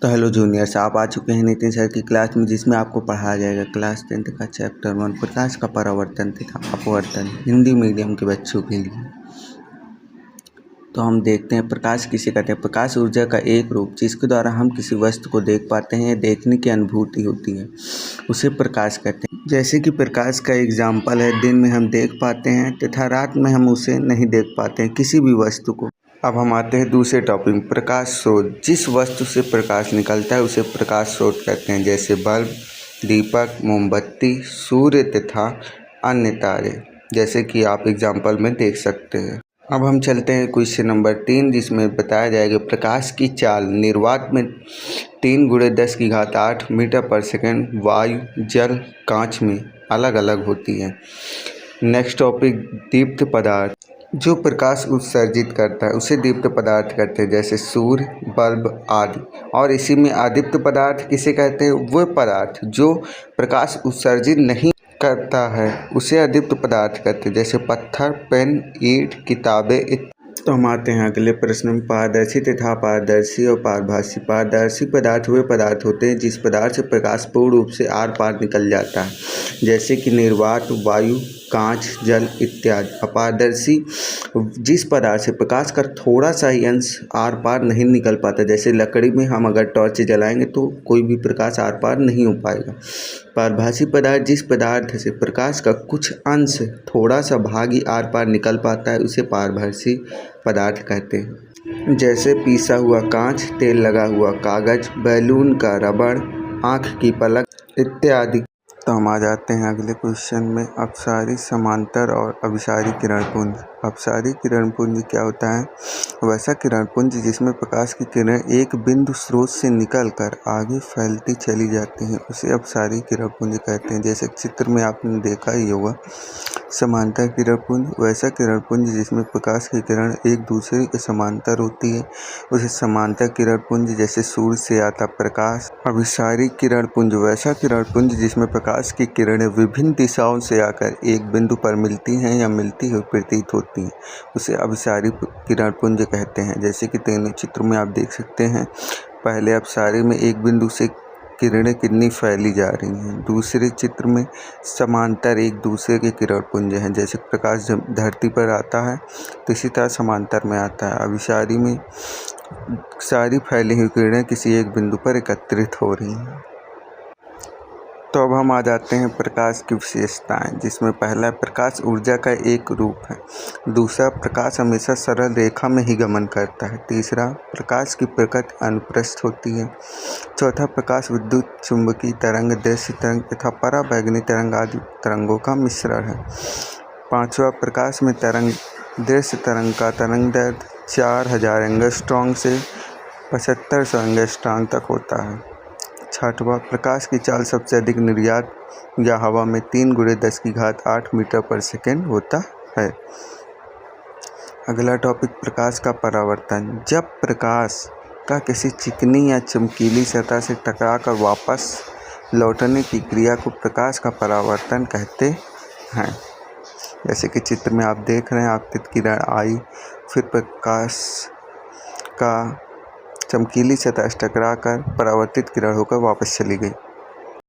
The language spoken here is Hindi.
तो हेलो जूनियर्स, आप आ चुके हैं नितिन सर की क्लास में, जिसमें आपको पढ़ाया जाएगा क्लास 10th का चैप्टर 1 प्रकाश का परावर्तन तथा अपवर्तन हिंदी मीडियम के बच्चों के लिए। तो हम देखते हैं प्रकाश किसे कहते हैं। प्रकाश ऊर्जा का एक रूप जिसके द्वारा हम किसी वस्तु को देख पाते हैं या देखने की अनुभूति होती है, उसे प्रकाश कहते हैं। जैसे कि प्रकाश का एग्जाम्पल है, दिन में हम देख पाते हैं तथा रात में हम उसे नहीं देख पाते हैं किसी भी वस्तु को। अब हम आते हैं दूसरे टॉपिक में, प्रकाश स्रोत। जिस वस्तु से प्रकाश निकलता है उसे प्रकाश स्रोत कहते हैं, जैसे बल्ब, दीपक, मोमबत्ती, सूर्य तथा अन्य तारे, जैसे कि आप एग्जाम्पल में देख सकते हैं। अब हम चलते हैं क्वेश्चन नंबर 3, जिसमें बताया जाएगा प्रकाश की चाल निर्वात में 3 × 10⁸ मीटर पर सेकंड वायु, जल, कांच में अलग अलग होती है। नेक्स्ट टॉपिक, दीप्त पदार्थ। जो प्रकाश उत्सर्जित करता है उसे दीप्त पदार्थ कहते हैं, जैसे सूर्य, बल्ब आदि। और इसी में अदीप्त पदार्थ किसे कहते हैं? वो पदार्थ जो प्रकाश उत्सर्जित नहीं करता है उसे अदीप्त पदार्थ कहते हैं, जैसे पत्थर, पेन, ईंट, किताबें इत्यादि। तो हम आते हैं अगले प्रश्न में, पारदर्शी तथा अपारदर्शी और पारभासी। पारदर्शी पदार्थ वे पदार्थ होते हैं जिस पदार्थ से प्रकाश पूर्ण रूप से आर पार निकल जाता है, जैसे कि निर्वात, वायु, कांच, जल इत्यादि। अपारदर्शी जिस पदार्थ से प्रकाश का थोड़ा सा ही अंश आर पार नहीं निकल पाता, जैसे लकड़ी में हम अगर टॉर्च जलाएंगे तो कोई भी प्रकाश आर पार नहीं हो पाएगा। पारभासी पदार्थ जिस पदार्थ से प्रकाश का कुछ अंश, थोड़ा सा भाग ही आर पार निकल पाता है उसे पारभासी पदार्थ कहते हैं, जैसे पिसा हुआ कांच, तेल लगा हुआ कागज, बैलून का रबड़, आँख की पलक इत्यादि। तो हम आ जाते हैं अगले क्वेश्चन में, अपसारी, समांतर और अभिसारी किरणपुंज। अपसारी किरणपुंज क्या होता है? वैसा किरणपुंज जिसमें प्रकाश की किरण एक बिंदु स्रोत से निकलकर आगे फैलती चली जाती हैं उसे अपसारी किरणपुंज कहते हैं, जैसे चित्र में आपने देखा ही होगा। समांतर किरणपुंज वैसा किरणपुंज जिसमें प्रकाश की किरण एक दूसरे के समांतर होती है उसे समांतर किरणपुंज, जैसे सूर्य से आता प्रकाश। अभिसारी किरणपुंज वैसा किरणपुंज जिसमें प्रकाश की किरणें विभिन्न दिशाओं से आकर एक बिंदु पर मिलती हैं या मिलती हुई प्रतीत होती हैं उसे अभिसारी किरणपुंज कहते हैं, जैसे कि तीनों चित्र में आप देख सकते हैं। पहले अपसारी में एक बिंदु से किरणें कितनी फैली जा रही हैं, दूसरे चित्र में समांतर एक दूसरे के किरणपुंज हैं, जैसे प्रकाश जब धरती पर आता है तो इसी तरह समांतर में आता है। अभिसारी में सारी फैली हुई किरणें किसी एक बिंदु पर एकत्रित हो रही हैं। तो अब हम आ जाते हैं प्रकाश की विशेषताएं, जिसमें पहला प्रकाश ऊर्जा का एक रूप है, दूसरा प्रकाश हमेशा सरल रेखा में ही गमन करता है, तीसरा प्रकाश की प्रकृति अनुप्रस्थ होती है, चौथा प्रकाश विद्युत चुंबकीय तरंग, दृश्य तरंग तथा पराबैंगनी तरंग आदि तरंगों का मिश्रण है, पांचवा प्रकाश में तरंग दृश्य तरंग का तरंग दैर्घ्य 4000 एंगस्ट्रॉम से 7500 एंगस्ट्रॉम तक होता है, छठवां प्रकाश की चाल सबसे अधिक निर्यात या हवा में 3 × 10⁸ मीटर पर सेकंड होता है। अगला टॉपिक, प्रकाश का परावर्तन। जब प्रकाश का किसी चिकनी या चमकीली सतह से टकराकर वापस लौटने की क्रिया को प्रकाश का परावर्तन कहते हैं, जैसे कि चित्र में आप देख रहे हैं। आपतित किरण आई, फिर प्रकाश का चमकीली सतह से टकराकर परावर्तित किरण होकर वापस चली गई।